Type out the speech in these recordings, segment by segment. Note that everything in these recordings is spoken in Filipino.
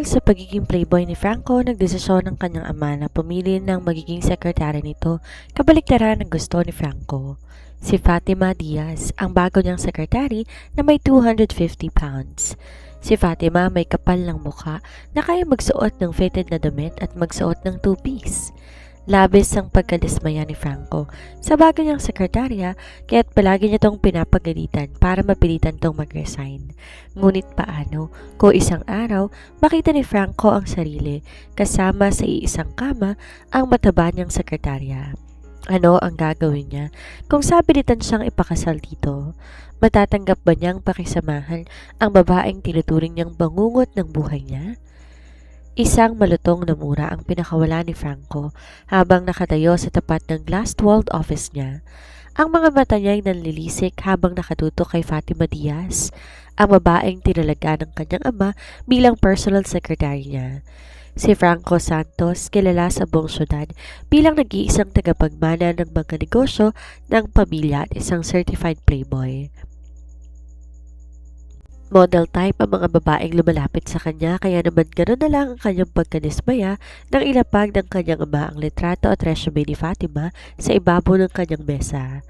Dahil sa pagiging playboy ni Franco, nagdesisyon ng kanyang ama na pumili ng magiging sekretary nito, kabaliktaran ng gusto ni Franco. Si Fatima Diaz, ang bago niyang sekretary na may 250 pounds. Si Fatima may kapal ng mukha na kaya magsuot ng fitted na damit at magsuot ng two-piece. Labis ang pagkadismaya ni Franco sa bago niyang sekretarya kaya't palagi niya tong pinapagalitan para mapilitan tong mag-resign. Ngunit paano kung isang araw makita ni Franco ang sarili kasama sa iisang kama ang mataba niyang sekretarya? Ano ang gagawin niya kung sapilitan siyang ipakasal dito? Matatanggap ba niyang pakisamahan ang babaeng tinuturing niyang bangungot ng buhay niya? Isang malutong na mura ang pinakawala ni Franco habang nakatayo sa tapat ng glass-walled office niya. Ang mga mata niya ay nanlilisik habang nakatutok kay Fatima Diaz, ang babaeng tinalaga ng kanyang ama bilang personal secretary niya. Si Franco Santos, kilala sa buong syudad bilang nag-iisang tagapagmana ng mga negosyo ng pamilya at isang certified playboy. Model type ang mga babaeng lumalapit sa kanya kaya naman gano'n na lang ang kanyang pagkadismaya nang ilapag ng kanyang ama ang litrato at resume ni Fatima sa ibabaw ng kanyang mesa.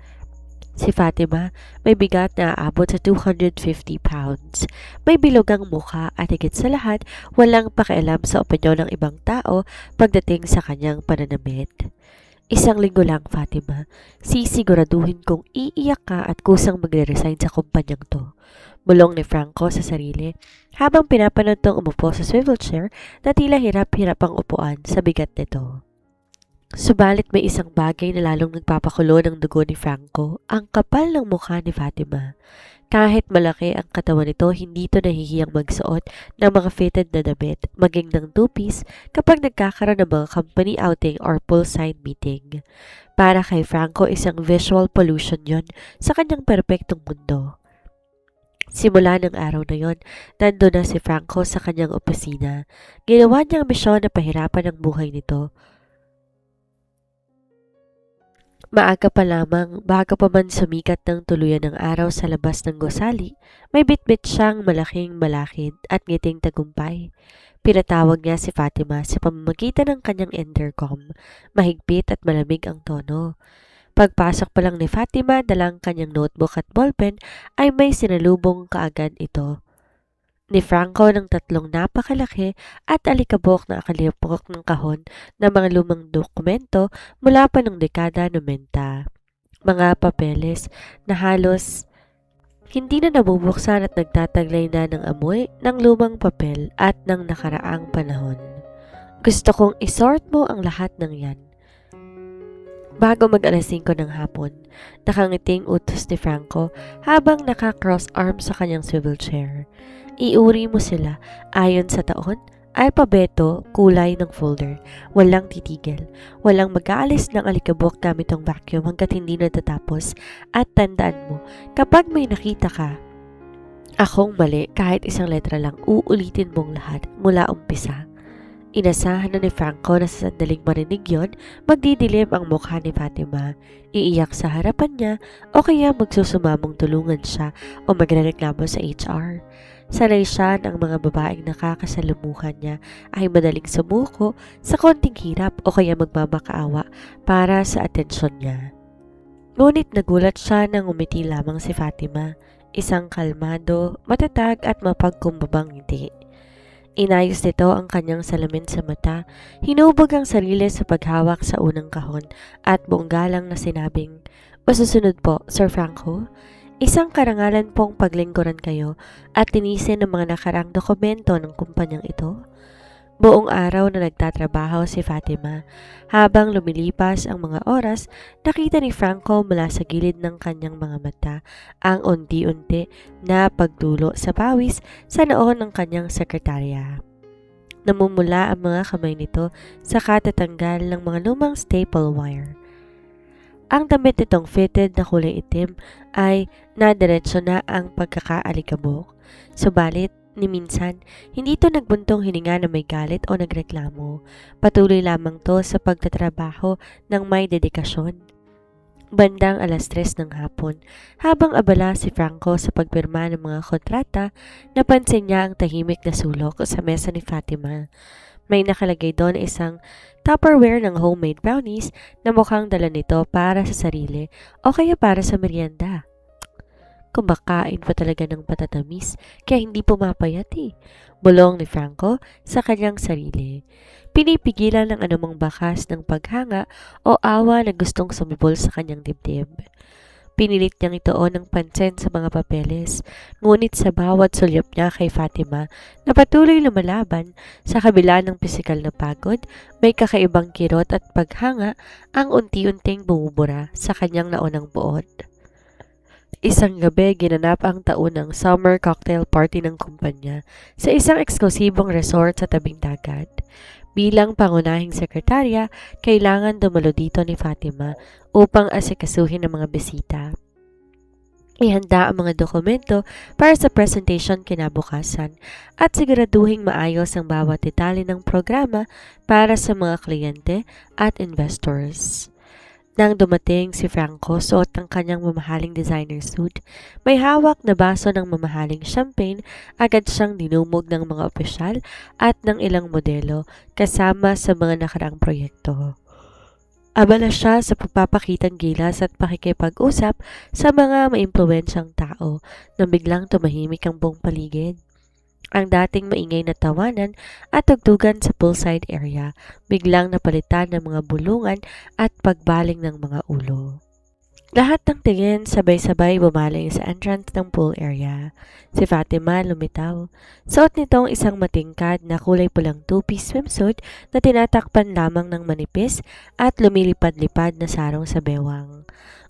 Si Fatima may bigat na aabot sa 250 pounds. May bilugang mukha at higit sa lahat walang pakialam sa opinyon ng ibang tao pagdating sa kanyang pananamit. Isang linggo lang, Fatima. Sisiguraduhin kong iiyak ka at kusang magre-resign sa kumpanyang to. Bulong ni Franco sa sarili habang pinapanood tong umupo sa swivel chair na tila hirap-hirap ang upuan sa bigat nito. Subalit may isang bagay na lalong nagpapakulo ng dugo ni Franco, ang kapal ng mukha ni Fatima. Kahit malaki ang katawan nito, hindi ito nahihiyang magsuot ng mga fitted na damit, maging ng two-piece kapag nagkakaroon ng mga company outing or poolside meeting. Para kay Franco, isang visual pollution yon sa kanyang perpektong mundo. Simula ng araw na yon, nandun na si Franco sa kanyang opisina. Ginawa niyang misyon na pahirapan ang buhay nito. Maaga pa lamang, bago pa man sumikat ng tuluyan ng araw sa labas ng gusali, may bitbit siyang malaking malakid at ngiting tagumpay. Pinatawag niya si Fatima sa pamamagitan ng kanyang intercom. Mahigpit at malamig ang tono. Pagpasok pa lang ni Fatima, dalang kanyang notebook at ballpen, ay may sinalubong kaagad ito ni Franco ng tatlong napakalaki at alikabok na akalipok ng kahon ng mga lumang dokumento mula pa ng dekada 90. Mga papeles na halos hindi na nabubuksan at nagtataglay na ng amoy ng lumang papel at ng nakaraang panahon. Gusto kong isort mo ang lahat ng yan. Bago mag-alas 5 ng hapon, nakangiting utos ni Franco habang naka-cross arm sa kanyang swivel chair. Iuri mo sila ayon sa taon, alpabeto, kulay ng folder. Walang titigil. Walang mag-aalis ng alikabok gamit ang vacuum hanggat hindi natatapos. At tandaan mo, kapag may nakita ka, akong mali kahit isang letra lang, uulitin mong lahat mula umpisa. Inasahan na ni Franco na sa sandaling marinig yon, magdidilim ang mukha ni Fatima. Iiyak sa harapan niya o kaya magsusumamong tulungan siya o magrereklamo sa HR. Sanay siya ng mga babaeng nakakasalumuhan niya ay madaling sumuko sa konting hirap o kaya magmamakaawa para sa atensyon niya. Ngunit nagulat siya nang umiti lamang si Fatima, isang kalmado, matatag at mapagkumbabang ngiti. Inayos nito ang kanyang salamin sa mata, hinubog ang sarili sa paghawak sa unang kahon at buong galang na sinabing, "Masusunod po, Sir Franco. Isang karangalan pong paglingkuran kayo at tinisin ng mga nakaraang dokumento ng kumpanyang ito." Buong araw na nagtatrabaho si Fatima. Habang lumilipas ang mga oras, nakita ni Franco mula sa gilid ng kanyang mga mata ang unti-unti na pagdulo sa pawis sa noo ng kanyang sekretarya. Namumula ang mga kamay nito sa katatanggal ng mga lumang staple wire. Ang damit nitong fitted na kulay itim ay nadiretso na ang pagkakaalikabok. Subalit, ni minsan, hindi ito nagbuntong hininga na may galit o nagreklamo. Patuloy lamang to sa pagtatrabaho ng may dedikasyon. Bandang 3:00 ng hapon, habang abala si Franco sa pagpirma ng mga kontrata, napansin niya ang tahimik na sulok sa mesa ni Fatima. May nakalagay doon isang Tupperware ng homemade brownies na mukhang dala nito para sa sarili o kaya para sa merienda. Kumakain pa talaga ng patatamis kaya hindi pumapayat eh. Bulong ni Franco sa kanyang sarili. Pinipigilan ng anumang bakas ng paghanga o awa na gustong sumibol sa kanyang dibdib. Pinilit niyang ituon ng pansin sa mga papeles, ngunit sa bawat sulyap niya kay Fatima na patuloy lumalaban sa kabila ng pisikal na pagod, may kakaibang kirot at paghanga ang unti-unting bumubura sa kanyang naunang buod. Isang gabi, ginanap ang taunang summer cocktail party ng kumpanya sa isang eksklusibong resort sa tabing dagat. Bilang pangunahing sekretarya, kailangan dumalo dito ni Fatima upang asikasuhin ang mga bisita. Ihanda ang mga dokumento para sa presentation kinabukasan at siguraduhing maayos ang bawat detalye ng programa para sa mga kliyente at investors. Nang dumating si Franco, suot ang kanyang mamahaling designer suit. May hawak na baso ng mamahaling champagne, agad siyang dinumog ng mga opisyal at ng ilang modelo kasama sa mga nakaraang proyekto. Abala siya sa pagpapakitang gilas at pakikipag-usap sa mga maimpluwensyang tao nang biglang tumahimik ang buong paligid. Ang dating maingay na tawanan at tugtugan sa poolside area, biglang napalitan ng mga bulungan at pagbaling ng mga ulo. Lahat ng tingin sabay-sabay bumaling sa entrance ng pool area. Si Fatima lumitaw. Suot nitong isang matingkad na kulay pulang two-piece swimsuit na tinatakpan lamang ng manipis at lumilipad-lipad na sarong sa bewang.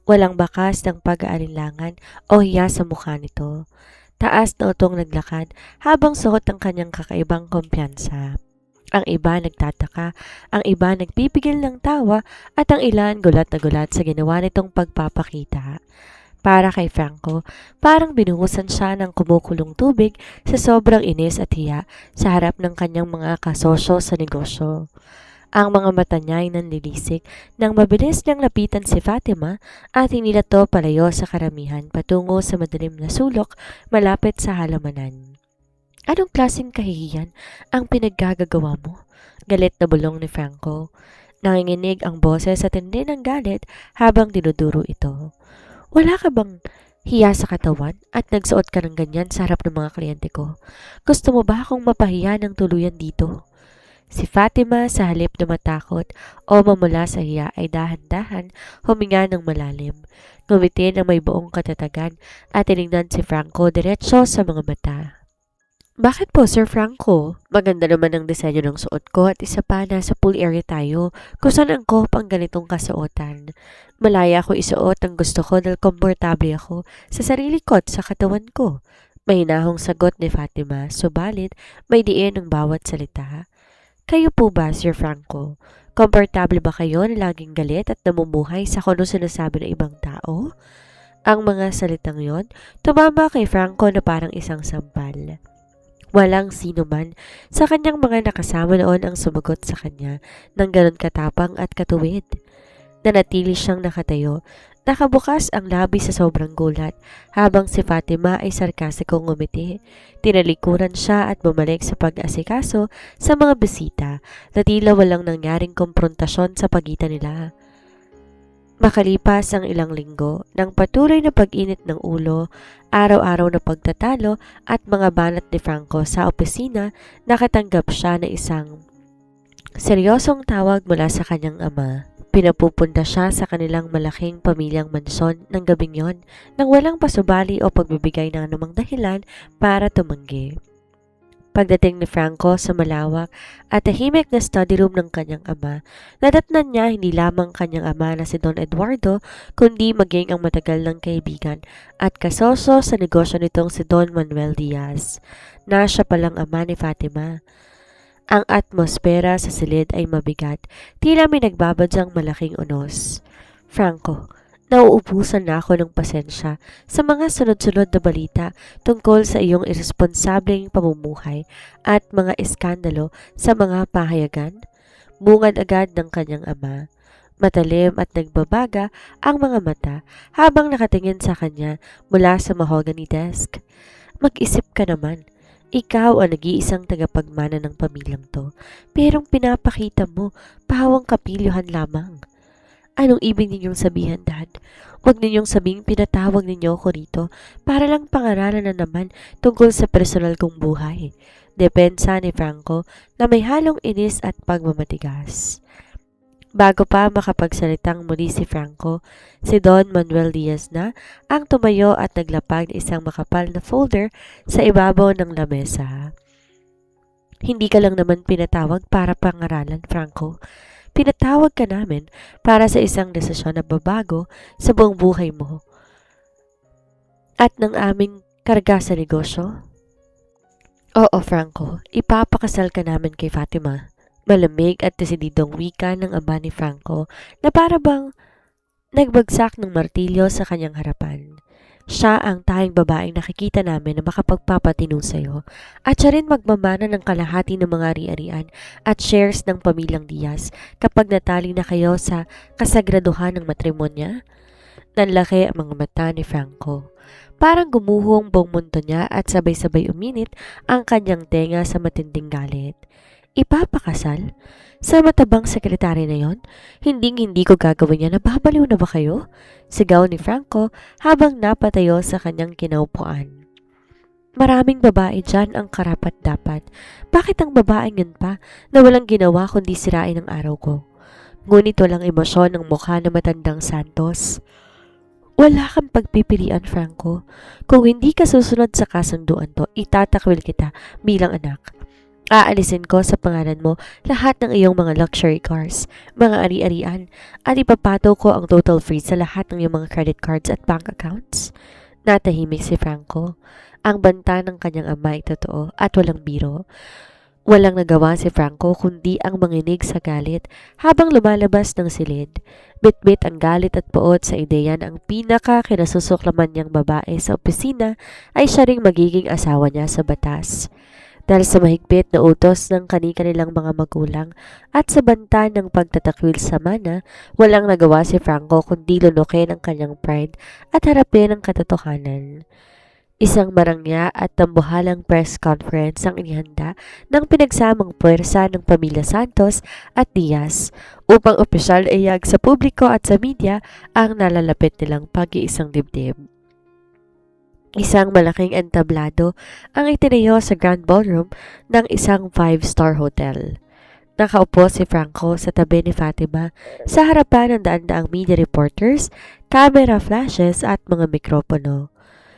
Walang bakas ng pag-aalinlangan o hiya sa mukha nito. Taas na utong naglakad habang suot ang kanyang kakaibang kumpiyansa. Ang iba nagtataka, ang iba nagpipigil ng tawa at ang ilan gulat na gulat sa ginawa nitong pagpapakita. Para kay Franco, parang binuhusan siya ng kumukulong tubig sa sobrang inis at hiya sa harap ng kanyang mga kasosyo sa negosyo. Ang mga mata niya ay nanlilisik nang mabilis niyang lapitan si Fatima at inilato palayo sa karamihan patungo sa madilim na sulok malapit sa halamanan. Anong klaseng kahihiyan ang pinaggagawa mo? Galit na bulong ni Franco. Nanginginig ang boses sa tindi ng galit habang dinuduro ito. Wala ka bang hiya sa katawan at nagsuot ka ng ganyan sa harap ng mga kliyente ko? Gusto mo ba akong mapahiya ng tuluyan dito? Si Fatima sa halip na matakot o mamula sa hiya ay dahan-dahan huminga ng malalim. Ngumiti ng may buong katatagan at tinignan si Franco diretso sa mga mata. Bakit po, Sir Franco? Maganda naman ang disenyo ng suot ko at isa pa nasa pool area tayo kung saan angkop ang ganitong kasuotan. Malaya ako isuot ang gusto ko dahil komportable ako sa sarili ko at sa katawan ko. Mahinahong sagot ni Fatima, subalit may diin ang bawat salita. Kayo po ba, Sir Franco? Komportable ba kayo na laging galit at namumuhay sa kung ano sinasabi ng ibang tao? Ang mga salitang yon, tumama kay Franco na parang isang sampal. Walang sino man sa kanyang mga nakasama noon ang sumagot sa kanya ng ganon katapang at katuwid. Nanatili siyang nakatayo, nakabukas ang labi sa sobrang gulat habang si Fatima ay sarkasikong ngumiti. Tinalikuran siya at bumalik sa pag-asikaso sa mga bisita na tila walang nangyaring komprontasyon sa pagitan nila. Makalipas ang ilang linggo ng patuloy na pag-init ng ulo, araw-araw na pagtatalo at mga banat ni Franco sa opisina, nakatanggap siya ng isang seryosong tawag mula sa kanyang ama. Pinapupunta siya sa kanilang malaking pamilyang mansyon ng gabing yon nang walang pasubali o pagbibigay ng anumang dahilan para tumanggi. Pagdating ni Franco sa malawak at tahimik na study room ng kanyang ama, nadatnan niya hindi lamang kanyang ama na si Don Eduardo, kundi maging ang matagal ng kaibigan at kasoso sa negosyo nitong si Don Manuel Diaz, na siya palang ama ni Fatima. Ang atmosfera sa silid ay mabigat, tila may nagbabadyang malaking unos. Franco, nauubusan na ako ng pasensya sa mga sunod-sunod na balita tungkol sa iyong irresponsableng pamumuhay at mga iskandalo sa mga pahayagan. Bungad agad ng kanyang ama. Matalim at nagbabaga ang mga mata habang nakatingin sa kanya mula sa mahogany desk. Mag-isip ka naman. Ikaw ang nag-iisang tagapagmana ng pamilyang to, pero pinapakita mo pawang kapilyuhan lamang. Anong ibig ninyong sabihin, Dad? Huwag ninyong sabing pinatawag ninyo ako rito para lang pangaralan na naman tungkol sa personal kong buhay. Depensa ni Franco na may halong inis at pagmamatigas. Bago pa makapagsalitang muli si Franco, si Don Manuel Diaz na ang tumayo at naglapag ng isang makapal na folder sa ibabaw ng lamesa. Hindi ka lang naman pinatawag para pangaralan, Franco. Pinatawag ka namin para sa isang desisyon na babago sa buong buhay mo at ng aming karga sa negosyo. Oo, Franco, ipapakasal ka namin kay Fatima. Malamig at desididong wika ng ama ni Franco na para bang nagbagsak ng martilyo sa kanyang harapan. Siya ang tanging babaeng nakikita namin na makapagpapatino sa'yo at siya rin magmamana ng kalahati ng mga ari-arian at shares ng pamilyang Diaz kapag natali na kayo sa kasagraduhan ng matrimonya. Nanlaki ang mga mata ni Franco. Parang gumuhong buong mundo niya at sabay-sabay uminit ang kanyang tenga sa matinding galit. Ipapakasal? Sa matabang sekretary na yon? Hindi ko gagawin yan. Nababaliw na ba kayo? Sigaw ni Franco habang napatayo sa kanyang kinaupuan. Maraming babae dyan ang karapat-dapat. Bakit ang babaeng yun pa na walang ginawa kundi sirain ang araw ko? Ngunit walang emosyon ng mukha na matandang Santos. Wala kang pagpipilian, Franco. Kung hindi ka susunod sa kasunduan to, itatakwil kita bilang anak. Aalisin ko sa pangalan mo lahat ng iyong mga luxury cars, mga ari-arian, at ipapato ko ang total freeze sa lahat ng iyong mga credit cards at bank accounts. Natahimik si Franco. Ang banta ng kanyang ama ay totoo at walang biro. Walang nagawa si Franco kundi ang manginig sa galit habang lumalabas ng silid. Bit-bit ang galit at puot sa ideya na ang pinaka-kinasusuklaman niyang babae sa opisina ay siya ring magiging asawa niya sa batas. Dahil sa mahigpit na utos ng kani-kanilang mga magulang at sa banta ng pagtatakwil sa mana, walang nagawa si Franco kundi lunukin ang kanyang pride at harapin ang katotohanan. Isang marangya at tambuhalang press conference ang inihanda ng pinagsamang puwersa ng pamilya Santos at Diaz upang opisyal iyag sa publiko at sa media ang nalalapit nilang pag-iisang dibdib. Isang malaking entablado ang itinayo sa Grand Ballroom ng isang 5-star hotel. Nakaupo si Franco sa tabi ni Fatima sa harapan ng daan-daang media reporters, camera flashes at mga mikropono.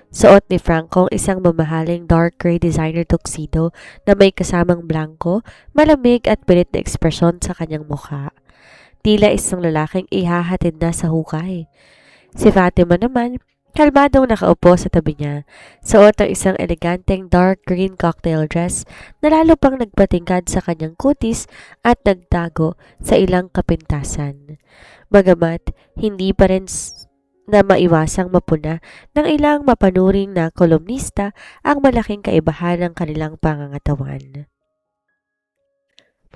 Suot ni Franco isang mamahaling dark gray designer tuxedo na may kasamang blanco, malamig at pilit na ekspresyon sa kanyang mukha. Tila isang lalaking ihahatid na sa hukay. Si Fatima naman, kalmadong nakaupo sa tabi niya, suot ang isang eleganteng dark green cocktail dress na lalo pang nagpatingkad sa kanyang kutis at nagtago sa ilang kapintasan. Bagamat hindi pa rin na maiwasang mapuna ng ilang mapanuring na kolumnista ang malaking kaibahan ng kanilang pangangatawan.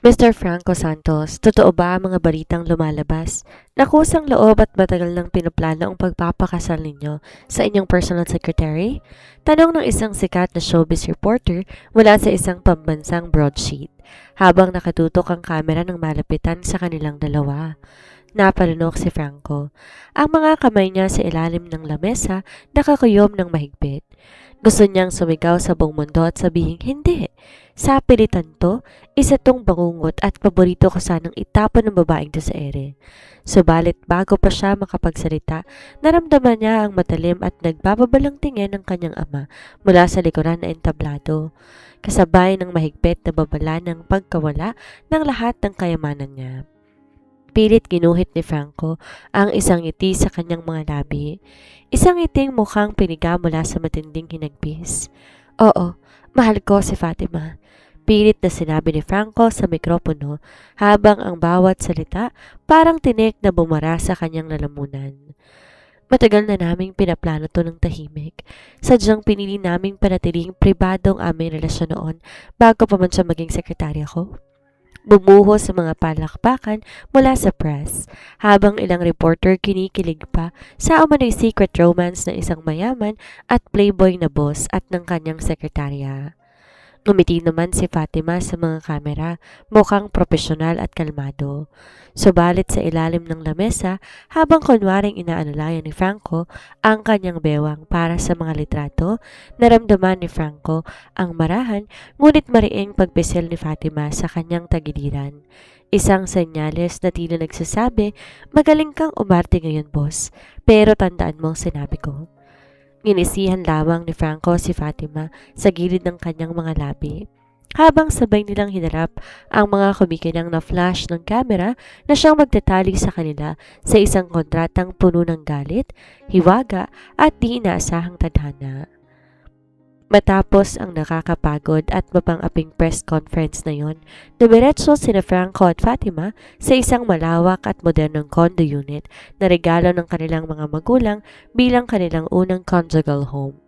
Mr. Franco Santos, totoo ba ang mga balitang lumalabas? Nakusang loob at matagal nang pinaplano ang pagpapakasal ninyo sa inyong personal secretary? Tanong ng isang sikat na showbiz reporter mula sa isang pambansang broadsheet, habang nakatutok ang kamera ng malapitan sa kanilang dalawa. Napalunok si Franco. Ang mga kamay niya sa ilalim ng lamesa nakakuyom ng mahigpit. Gusto niyang sumigaw sa buong mundo at sabihin, hindi. Sa pilitan to, isa tong bangungot at paborito ko sanang itapon ng babaeng to sa ere. Subalit bago pa siya makapagsalita, naramdaman niya ang matalim at nagbababalang tingin ng kanyang ama mula sa likuran na entablado, kasabay ng mahigpit na babala ng pagkawala ng lahat ng kayamanan niya. Pilit ginuhit ni Franco ang isang ngiti sa kanyang mga labi. Isang ngiting mukhang piniga mula sa matinding hinagpis. Oo, mahal ko si Fatima. Pilit na sinabi ni Franco sa mikropono habang ang bawat salita parang tinik na bumara sa kanyang lalamunan. Matagal na naming pinaplano to ng tahimik. Sadyang pinili naming panatiling pribado ang aming relasyon noon bago pa man siya maging sekretarya ko. Bumuho sa mga palakpakan mula sa press, habang ilang reporter kinikilig pa sa umano'y secret romance ng isang mayaman at playboy na boss at ng kanyang sekretarya. Ngumiti naman si Fatima sa mga kamera, mukhang propesyonal at kalmado. Subalit sa ilalim ng lamesa, habang kunwaring inaanalayan ni Franco ang kanyang bewang para sa mga litrato, naramdaman ni Franco ang marahan ngunit mariing pagpisil ni Fatima sa kanyang tagiliran. Isang senyales na tila nagsasabi, magaling kang umarte ngayon, boss, pero tandaan mo ang sinabi ko. Nginisihan lamang ni Franco si Fatima sa gilid ng kanyang mga labi. Habang sabay nilang hinarap ang mga kumikinang na flash ng kamera na siyang magtatali sa kanila sa isang kontratang puno ng galit, hiwaga at di inaasahang tadhana. Matapos ang nakakapagod at mapang-aping press conference na yon, dumiretso sina Franco at Fatima sa isang malawak at modernong condo unit na regalo ng kanilang mga magulang bilang kanilang unang conjugal home.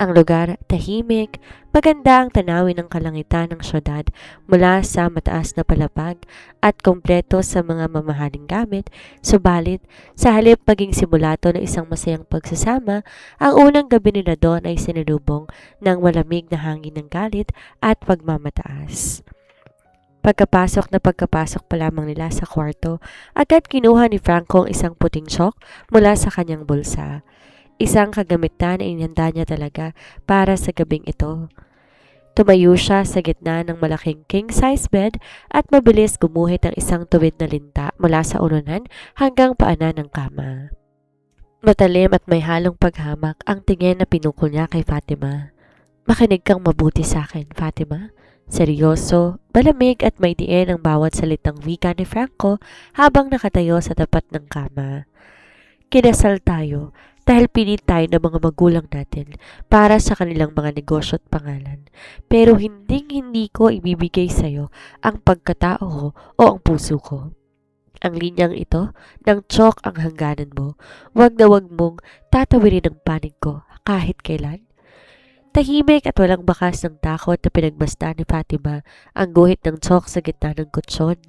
Ang lugar tahimik, maganda ang tanawin ng kalangitan ng syudad mula sa mataas na palapag at kompleto sa mga mamahaling gamit, subalit sa halip maging simulato ng isang masayang pagsasama, ang unang gabi nila doon ay sinalubong ng malamig na hangin ng galit at pagmamataas. Pagkapasok pa lamang nila sa kwarto, agad kinuha ni Franco ang isang puting chalk mula sa kanyang bulsa. Isang kagamitan na inihanda niya talaga para sa gabing ito. Tumayo siya sa gitna ng malaking king-size bed at mabilis gumuhit ang isang tuwid na linta mula sa ununan hanggang paanan ng kama. Matalim at may halong paghamak ang tingin na pinukol niya kay Fatima. Makinig kang mabuti sa akin, Fatima. Seryoso, malamig at may diin ang bawat salitang wika ni Franco habang nakatayo sa tapat ng kama. Kinasal tayo dahil pilit tayo ng mga magulang natin para sa kanilang mga negosyo at pangalan. Pero hindi ko ibibigay sa'yo ang pagkatao ko o ang puso ko. Ang linyang ito, ng chalk ang hangganan mo. Wag na wag mong tatawirin ang panig ko kahit kailan. Tahimik at walang bakas ng takot na pinagbasta ni Fatima ang guhit ng chalk sa gitna ng kutsyon.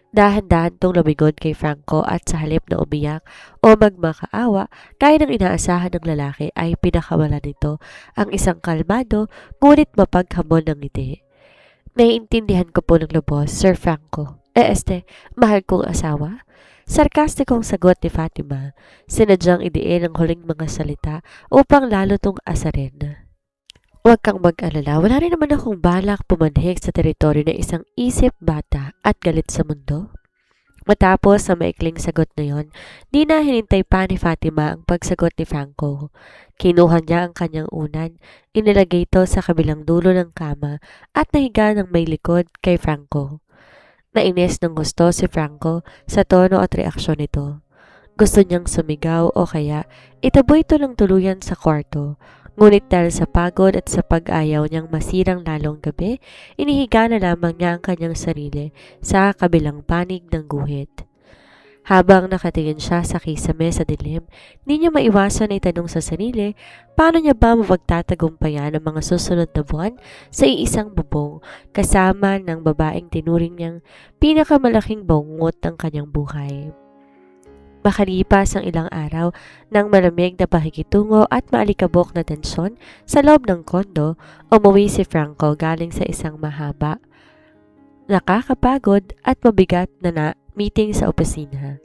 Dahan-dahan tong lumingon kay Franco at sa halip na umiyak o magmakaawa gaya ng inaasahan ng lalaki ay pinakawalan nito ang isang kalmado ngunit mapaghamon ng ngiti. Naiintindihan ko po ng lubos, Sir Franco. Mahal kong asawa? Sarkastikong sagot ni Fatima, sinadyang idiin ang huling mga salita upang lalo tong asarin. Huwag kang mag-alala, wala rin naman akong balak pumanhik sa teritoryo ng isang isip bata at galit sa mundo. Matapos sa maikling sagot na yon, di na hinintay pa ni Fatima ang pagsagot ni Franco. Kinuha niya ang kanyang unan, inilagay ito sa kabilang dulo ng kama at nahiga ng may likod kay Franco. Nainis ng gusto si Franco sa tono at reaksyon nito. Gusto niyang sumigaw o kaya itaboy ito ng tuluyan sa kwarto. Ngunit dahil sa pagod at sa pag-ayaw niyang masirang lalong gabi, inihiga na lamang niya ang kanyang sarili sa kabilang panig ng guhit. Habang nakatingin siya sa kisame sa dilim, di niya maiwasan na itanong sa sarili, paano niya ba mapagtatagumpayan ang mga susunod na buwan sa iisang bubong kasama ng babaeng tinuring niyang pinakamalaking bangungot ng kanyang buhay. Makalipas ang ilang araw ng malamig na pakikitungo at maalikabok na tensyon sa loob ng kondo, umuwi si Franco galing sa isang mahaba, nakakapagod at mabigat na meeting sa opisina.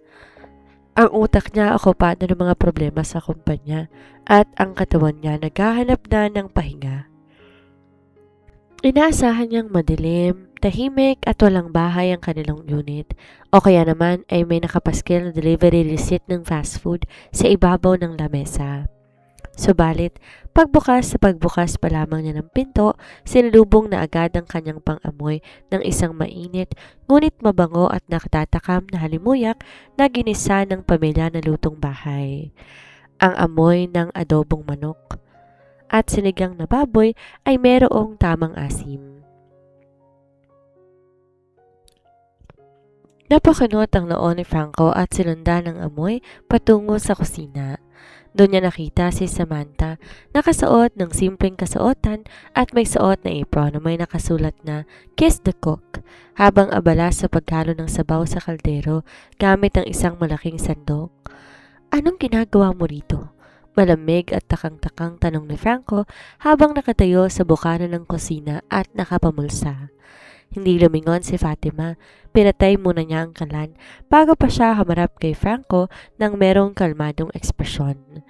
Ang utak niya okupado ng mga problema sa kumpanya at ang katawan niya naghahanap na ng pahinga. Inaasahan niyang madilim, tahimik at walang bahay ang kanilang unit o kaya naman ay may nakapaskil na delivery receipt ng fast food sa ibabaw ng lamesa. Subalit, pagbukas pa lamang niya ng pinto, sinalubong na agad ang kanyang pang-amoy ng isang mainit ngunit mabango at nakatatakam na halimuyak na ginisa ng pamilya na lutong bahay. Ang amoy ng adobong manok at sinigang na baboy ay merong tamang asim. Napakanot ang noo ni Franco at sinundan ng amoy patungo sa kusina. Doon niya nakita si Samantha, nakasuot ng simpleng kasuotan at may suot na apron na may nakasulat na Kiss the Cook, habang abala sa paghalo ng sabaw sa kaldero gamit ang isang malaking sandok. Anong ginagawa mo rito? Malamig at takang-takang tanong ni Franco habang nakatayo sa bukana ng kusina at nakapamulsa. Hindi lumingon si Fatima, pinatay muna niya ang kalan bago pa siya hamarap kay Franco nang merong kalmadong ekspresyon.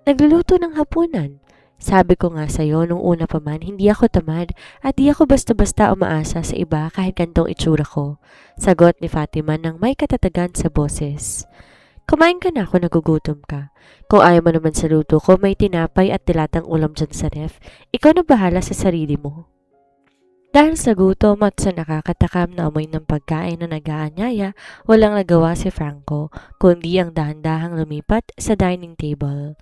Nagluluto ng hapunan. Sabi ko nga sa'yo nung una pa man, hindi ako tamad at di ako basta-basta umaasa sa iba kahit gantong itsura ko. Sagot ni Fatima nang may katatagan sa boses. Kumain ka na kung nagugutom ka. Kung ayaw mo naman sa luto ko, may tinapay at dilatang ulam dyan sa ref. Ikaw na bahala sa sarili mo. Dahil sa gutom at sa nakakatakam na amoy ng pagkain na nag-aanyaya, walang nagawa si Franco, kundi ang dahan-dahang lumipat sa dining table.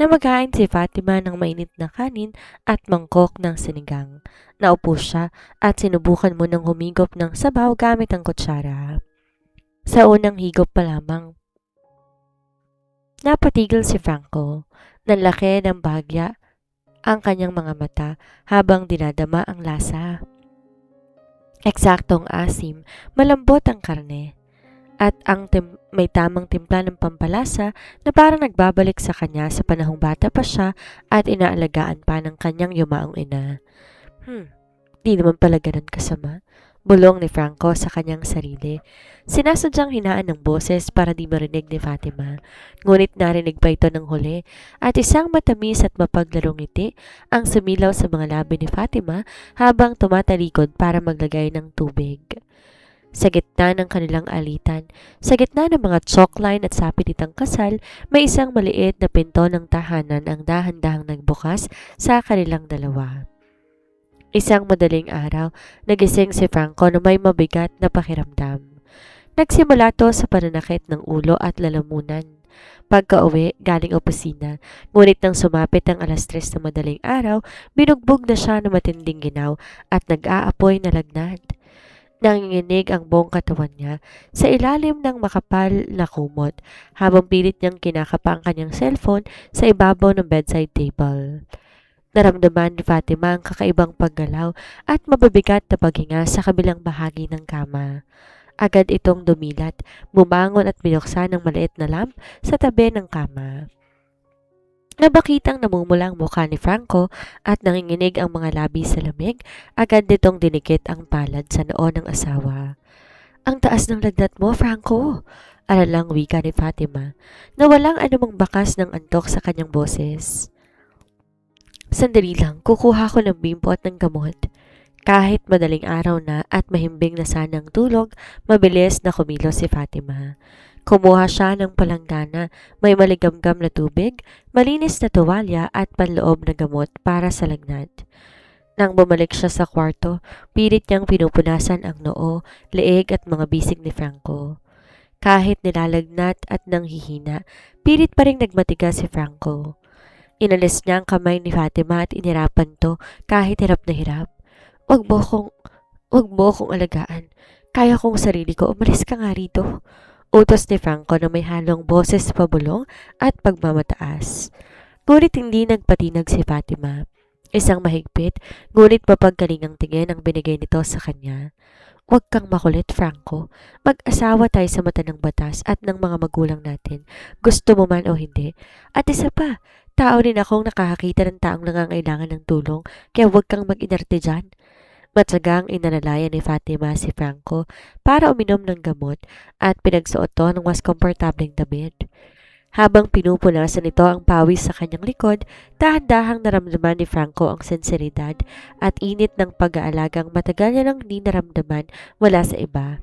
Namagain si Fatima ng mainit na kanin at mangkok ng sinigang. Naupo siya at sinubukan mo ng humigop ng sabaw gamit ang kutsara. Sa unang higop pa lamang, napatigil si Franco. Nanlaki ng bagya ang kanyang mga mata habang dinadama ang lasa. Eksaktong asim, malambot ang karne, at may tamang timpla ng pampalasa na parang nagbabalik sa kanya sa panahong bata pa siya at inaalagaan pa ng kanyang yumaong ina. Di naman pala ganun kasama. Bulong ni Franco sa kanyang sarili. Sinasadyang hinaan ng boses para di marinig ni Fatima. Ngunit narinig pa ito ng huli at isang matamis at mapaglarong ngiti ang sumilaw sa mga labi ni Fatima habang tumatalikod para maglagay ng tubig. Sa gitna ng kanilang alitan, sa gitna ng mga chalkline at sapilitang kasal, may isang maliit na pinto ng tahanan ang dahan-dahang nagbukas sa kanilang dalawa. Isang madaling araw, nagising si Franco na may mabigat na pakiramdam. Nagsimula to sa pananakit ng ulo at lalamunan. Pagka-uwi, galing opisina, ngunit nang sumapit ang 3:00 na madaling araw, binugbog na siya ng matinding ginaw at nag-aapoy na lagnat. Nanginginig ang buong katawan niya sa ilalim ng makapal na kumot habang pilit niyang kinakapa ang kanyang cellphone sa ibabaw ng bedside table. Naramdaman ni Fatima ang kakaibang paggalaw at mababigat na paghinga sa kabilang bahagi ng kama. Agad itong dumilat, bumangon at binuksan ang maliit na lamp sa tabi ng kama. Nabakitang namumulang mukha ni Franco at nanginginig ang mga labi sa lamig, agad nitong dinikit ang palad sa noo ng asawa. Ang taas ng lagnat mo, Franco! Alalang wika ni Fatima, na walang anumang bakas ng antok sa kanyang boses. Sandali lang, kukuha ko ng bimpo at ng gamot. Kahit madaling araw na at mahimbing na sanang tulog, mabilis na kumilos si Fatima. Kumuha siya ng palanggana, may maligamgam na tubig, malinis na tuwalya at panloob na gamot para sa lagnat. Nang bumalik siya sa kwarto, pilit niyang pinupunasan ang noo, leeg at mga bisig ni Franco. Kahit nilalagnat at nanghihina, pilit pa rin nagmatigas si Franco. Inalis niya ang kamay ni Fatima at inirapan to kahit hirap na hirap. Wag mo akong alagaan. Kaya kong sarili ko, umalis ka nga rito. Utos ni Franco na may halong boses pabulong at pagmamataas. Ngunit hindi nagpatinag si Fatima. Isang mahigpit, ngunit mapagkalingang tingin ang binigay nito sa kanya. Huwag kang makulit, Franco. Mag-asawa tayo sa mata ng batas at ng mga magulang natin. Gusto mo man o hindi. At isa pa, tao rin akong nakakakita ng taong nangangailangan ng tulong, kaya huwag kang mag-inarte dyan. Matsagang inalalayan ni Fatima si Franco para uminom ng gamot at pinagsuot to ng mas komportableng damit. Habang pinupunasan nito ang pawis sa kanyang likod, dahan-dahang naramdaman ni Franco ang sensibilidad at init ng pag-aalagang matagal niya nang hindi naramdaman mula sa iba.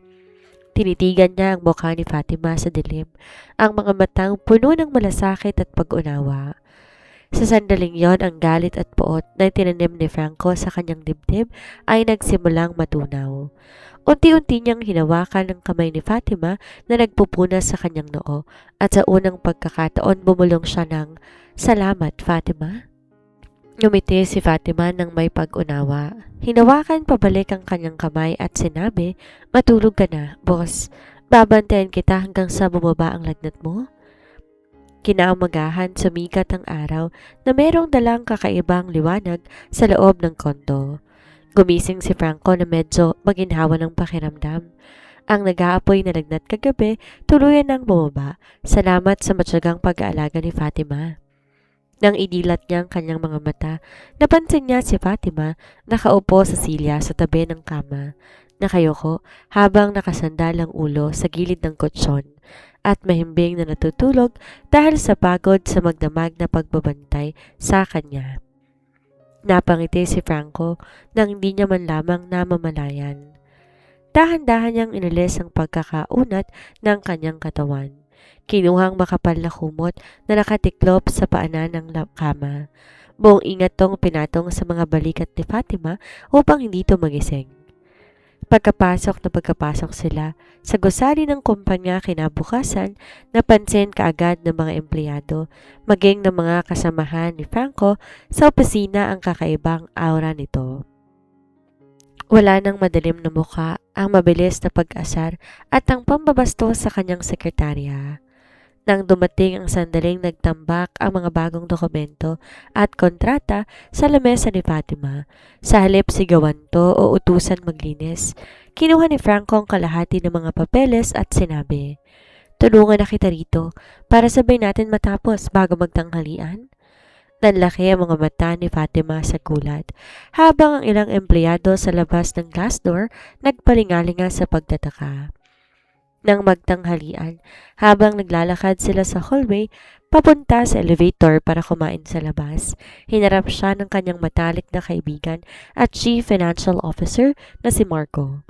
Tinitigan niya ang mukha ni Fatima sa dilim, ang mga matang puno ng malasakit at pag-unawa. Sa sandaling yon, ang galit at poot na tinanim ni Franco sa kanyang dibdib ay nagsimulang matunaw. Unti-unti niyang hinawakan ang kamay ni Fatima na nagpupunas sa kanyang noo at sa unang pagkakataon bumulong siya ng, "Salamat, Fatima." Ngumiti si Fatima ng may pag-unawa. Hinawakan pabalik ang kanyang kamay at sinabi, "Matulog ka na, boss. Babantayan kita hanggang sa bumaba ang lagnat mo." Kinaumagahan sumikat ang araw na merong dalang kakaibang liwanag sa loob ng kondo. Gumising si Franco na medyo maginhawa ng pakiramdam. Ang nag-aapoy na lagnat kagabi tuluyan ng bumaba. Salamat sa matyagang pag-aalaga ni Fatima. Nang idilat niya ang kanyang mga mata, napansin niya si Fatima nakaupo sa silya sa tabi ng kama. Nakayoko habang nakasandal ang ulo sa gilid ng kutsyon at mahimbing na natutulog dahil sa pagod sa magdamag na pagbabantay sa kanya. Napangiti si Franco nang hindi niya man lamang namamalayan. Dahan-dahan niyang inalis ang pagkakaunat ng kanyang katawan. Kinuhang makapal na kumot na nakatiklop sa paanan ng kama. Buong ingat tong pinatong sa mga balikat ni Fatima upang hindi ito magising. Pagkapasok sila sa gusali ng kumpanya kinabukasan, napansin kaagad ng mga empleyado, maging ng mga kasamahan ni Franco sa opisina ang kakaibang aura nito. Wala nang madilim na mukha, ang mabilis na pag-asar at ang pambabastos sa kanyang sekretarya. Nang dumating ang sandaling nagtambak ang mga bagong dokumento at kontrata sa lamesa ni Fatima, sa halip sigawan to o utusan maglinis, kinuha ni Franco ang kalahati ng mga papeles at sinabi, "Tulungan na kita rito para sabay natin matapos bago magtanghalian." Nanlaki ang mga mata ni Fatima sa gulat, habang ang ilang empleyado sa labas ng glass door nagpalingalinga sa pagtataka. Nang magtanghalian, habang naglalakad sila sa hallway, papunta sa elevator para kumain sa labas, hinarap siya ng kanyang matalik na kaibigan at Chief Financial Officer na si Marco.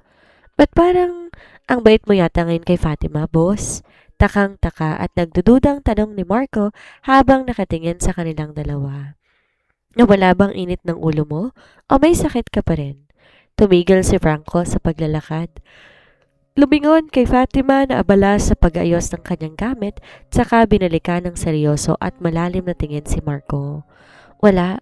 "Ba't parang ang bait mo yata ngayon kay Fatima, boss?" Takang-taka at nagdududang tanong ni Marco habang nakatingin sa kanilang dalawa. "Nawala bang init ng ulo mo o may sakit ka pa rin?" Tumigil si Franco sa paglalakad. Lumingon kay Fatima na abala sa pag-ayos ng kanyang gamit, tsaka binalikan ng seryoso at malalim na tingin si Marco. "Wala.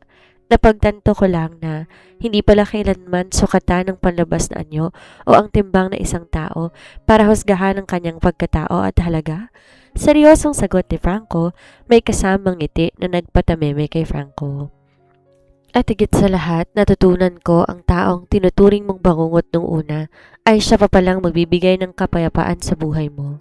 Napagtanto ko lang na hindi pala kailanman sukatan ng panlabas na anyo o ang timbang na isang tao para husgahan ang kanyang pagkatao at halaga." Seryosong sagot ni Franco, may kasamang ngiti na nagpatameme kay Franco. "At higit sa lahat, natutunan ko ang taong tinuturing mong bangungot nung una ay siya pa palang magbibigay ng kapayapaan sa buhay mo."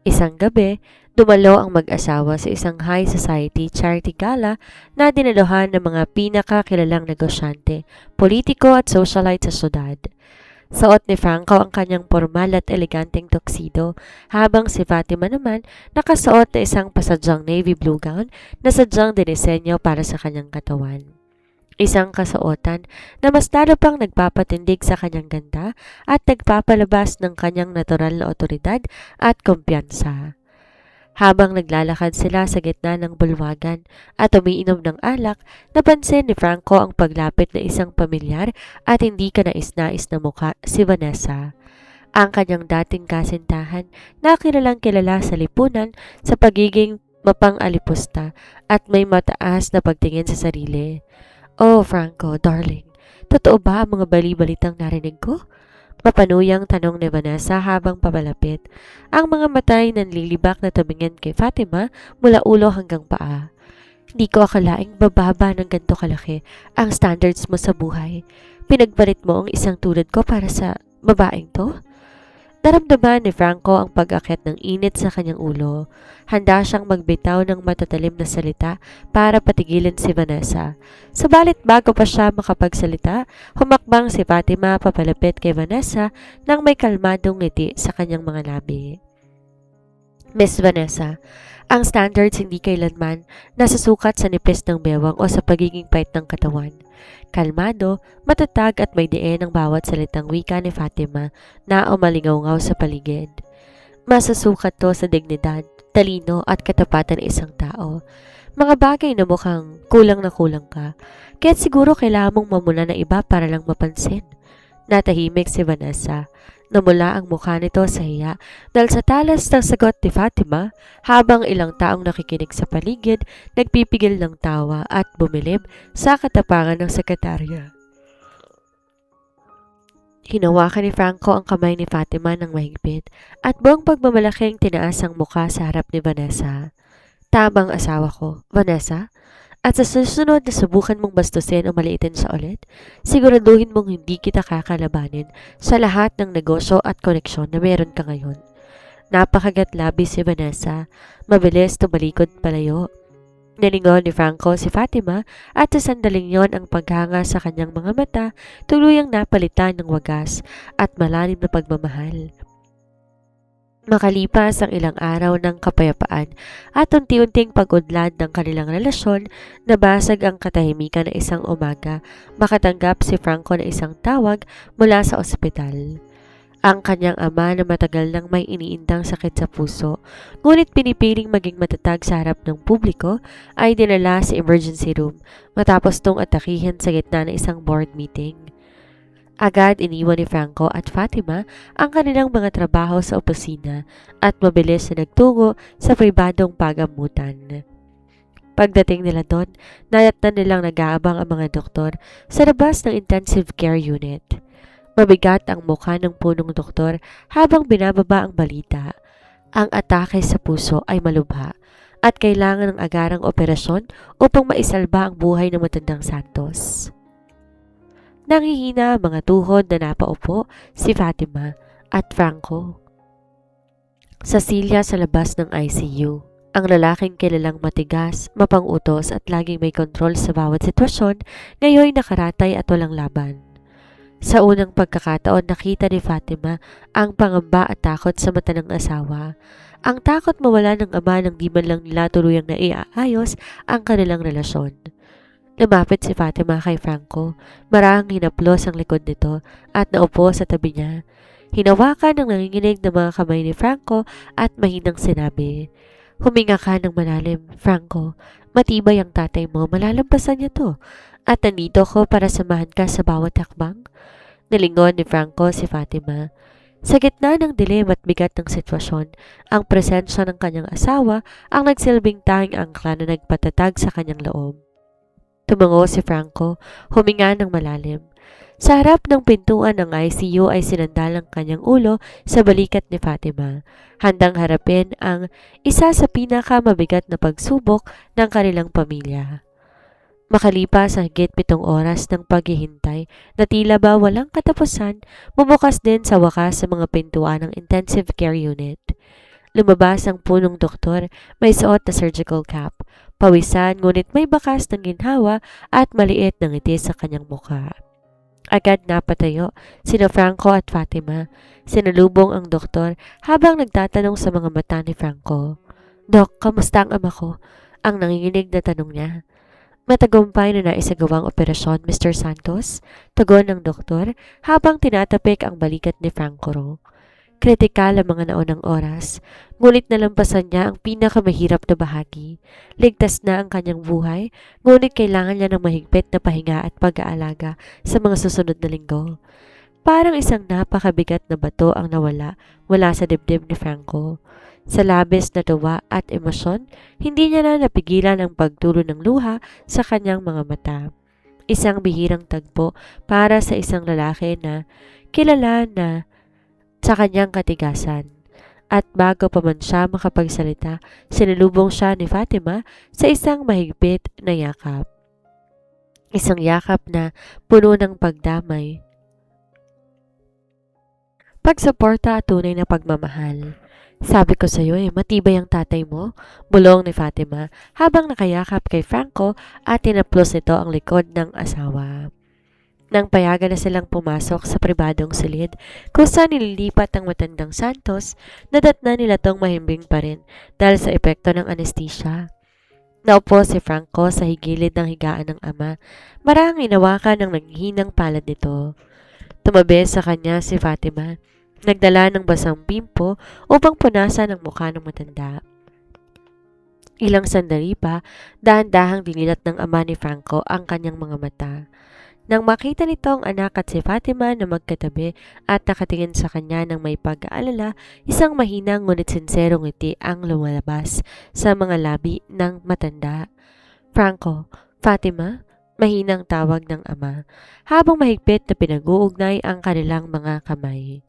Isang gabi, dumalo ang mag-asawa sa isang high society charity gala na dinaluhan ng mga pinakakilalang negosyante, politiko at socialite sa syudad. Suot ni Franco ang kanyang formal at eleganteng tuxedo, habang si Fatima naman nakasuot na isang pasadyang navy blue gown na sadyang dinisenyo para sa kanyang katawan. Isang kasuotan na mas lalo pang nagpapatindig sa kanyang ganda at nagpapalabas ng kanyang natural na otoridad at kumpiyansa. Habang naglalakad sila sa gitna ng bulwagan at umiinom ng alak, napansin ni Franco ang paglapit na isang pamilyar at hindi kanais-nais na mukha, si Vanessa. Ang kanyang dating kasintahan na kilalang kilala sa lipunan sa pagiging mapang-alipusta at may mataas na pagtingin sa sarili. "Oh, Franco, darling, totoo ba ang mga bali-balitang narinig ko?" Mapanuyang tanong ni Vanessa habang papalapit. Ang mga matay nanlilibak na tumingin kay Fatima mula ulo hanggang paa. "Hindi ko akalaing bababa ng ganito kalaki ang standards mo sa buhay. Pinagbalit mo ang isang tulad ko para sa babaeng to?" Naramdaman ni Franco ang pag-akit ng init sa kanyang ulo. Handa siyang magbitaw ng matatalim na salita para patigilin si Vanessa. Subalit bago pa siya makapagsalita, humakbang si Fatima papalapit kay Vanessa nang may kalmadong ngiti sa kanyang mga labi. "Miss Vanessa, ang standards hindi kailanman nasusukat sa nipis ng bewang o sa pagiging pait ng katawan." Kalmado, matatag at may diin ang bawat salitang wika ni Fatima na umalingaw-ngaw sa paligid. Masusukat to sa dignidad, talino at katapatan ng isang tao. Mga bagay na mukhang kulang na kulang ka, kaya't siguro kailangan mong mamuna ng iba para lang mapansin. Natahimik si Vanessa. Namula ang mukha nito sa hiya dahil sa talas ng sagot ni Fatima, habang ilang taong nakikinig sa paligid, nagpipigil ng tawa at bumilib sa katapangan ng sekretarya. Hinawakan ni Franco ang kamay ni Fatima ng mahigpit at buong pagmamalaking tinaas ang mukha sa harap ni Vanessa. Tamang asawa ko, Vanessa. At sa susunod na subukan mong bastusin o maliitin siya ulit, siguraduhin mong hindi kita kakalabanin sa lahat ng negosyo at koneksyon na meron ka ngayon. Napakagat labis si Vanessa, mabilis tumalikod palayo. Nilingon ni Franco si Fatima at sa sandaling yon ang paghanga sa kanyang mga mata tuluyang napalitan ng wagas at malalim na pagmamahal. Makalipas ang ilang araw ng kapayapaan at unti-unting pag-udlad ng kanilang relasyon, nabasag ang katahimikan na isang umaga makatanggap si Franco na isang tawag mula sa ospital. Ang kanyang ama na matagal nang may iniindang sakit sa puso, ngunit pinipiling maging matatag sa harap ng publiko, ay dinala sa emergency room matapos tong atakihin sa gitna ng isang board meeting. Agad iniwan ni Franco at Fatima ang kanilang mga trabaho sa opisina at mabilis na nagtungo sa pribadong pagamutan. Pagdating nila doon, nayatnan nilang nag-aabang ang mga doktor sa labas ng intensive care unit. Mabigat ang mukha ng punong doktor habang binababa ang balita. Ang atake sa puso ay malubha at kailangan ng agarang operasyon upang maisalba ang buhay ng matandang Santos. Nanghihina ang mga tuhod na napaupo si Fatima at Franco sa silya sa labas ng ICU. Ang lalaking kilalang matigas, mapang-utos at laging may kontrol sa bawat sitwasyon, ngayon nakaratay at walang laban. Sa unang pagkakataon nakita ni Fatima ang pangamba at takot sa mata ng asawa. Ang takot mawala ng ama nang di man lang nila tuluyang naiaayos ang kanilang relasyon. Lumapit si Fatima kay Franco, marahang hinaplos ang likod nito at naupo sa tabi niya. Hinawakan ng nanginginig ng mga kamay ni Franco at mahinang sinabi, "Huminga ka ng malalim, Franco. Matibay ang tatay mo, malalampasan niya to. At nandito ko para samahan ka sa bawat hakbang." Nilingon ni Franco si Fatima. Sa gitna ng dilim at bigat ng sitwasyon, ang presensya ng kanyang asawa ang nagsilbing tanging angkla na nagpatatag sa kanyang loob. Tumango si Franco, huminga ng malalim. Sa harap ng pintuan ng ICU ay sinandalang kanyang ulo sa balikat ni Fatima, handang harapin ang isa sa pinakamabigat na pagsubok ng kanilang pamilya. Makalipas ang higit 7 oras ng paghihintay na tila ba walang katapusan, bumukas din sa wakas sa mga pintuan ng intensive care unit. Lumabas ang punong doktor, may suot na surgical cap, pawisan ngunit may bakas ng ginhawa at maliit na ngiti sa kanyang mukha. Agad napatayo sina Franco at Fatima. Sinalubong ang doktor habang nagtatanong sa mga mata ni Franco. "Dok, kamusta ang ama ko?" Ang nanginginig na tanong niya. "Matagumpay na naisagawang operasyon, Mr. Santos," tugon ng doktor habang tinatapik ang balikat ni Franco. Kritikal ang mga naunang oras, ngunit nalampasan niya ang pinakamahirap na bahagi. Ligtas na ang kanyang buhay, ngunit kailangan niya ng mahigpit na pahinga at pag-aalaga sa mga susunod na linggo. Parang isang napakabigat na bato ang nawala mula sa dibdib ni Franco. Sa labis na tuwa at emosyon, hindi niya na napigilan ang pagtulo ng luha sa kanyang mga mata. Isang bihirang tagpo para sa isang lalaki na kilala na sa kanyang katigasan. At bago pa man siya makapagsalita, sinalubong siya ni Fatima sa isang mahigpit na yakap. Isang yakap na puno ng pagdamay, pagsuporta at tunay na pagmamahal. "Sabi ko sa iyo matibay ang tatay mo," bulong ni Fatima habang nakayakap kay Franco at tinaplos nito ang likod ng asawa. Nang payagan na silang pumasok sa pribadong silid kung saan nililipat ang matandang Santos, nadatna nila tong mahimbing pa rin dahil sa epekto ng anesthesia. Naupo si Franco sa higilid ng higaan ng ama, marahang inawakan ng nanghihinang palad nito. Tumabi sa kanya si Fatima, nagdala ng basang bimpo upang punasan ang mukha ng matanda. Ilang sandali pa, dahan-dahang dinilat ng ama ni Franco ang kanyang mga mata. Nang makita nito ang anak at si Fatima na magkatabi at nakatingin sa kanya ng may pag-aalala, isang mahinang ngunit sinserong ngiti ang lumalabas sa mga labi ng matanda. "Franco, Fatima," mahinang tawag ng ama, habang mahigpit na pinag-uugnay ang kanilang mga kamay.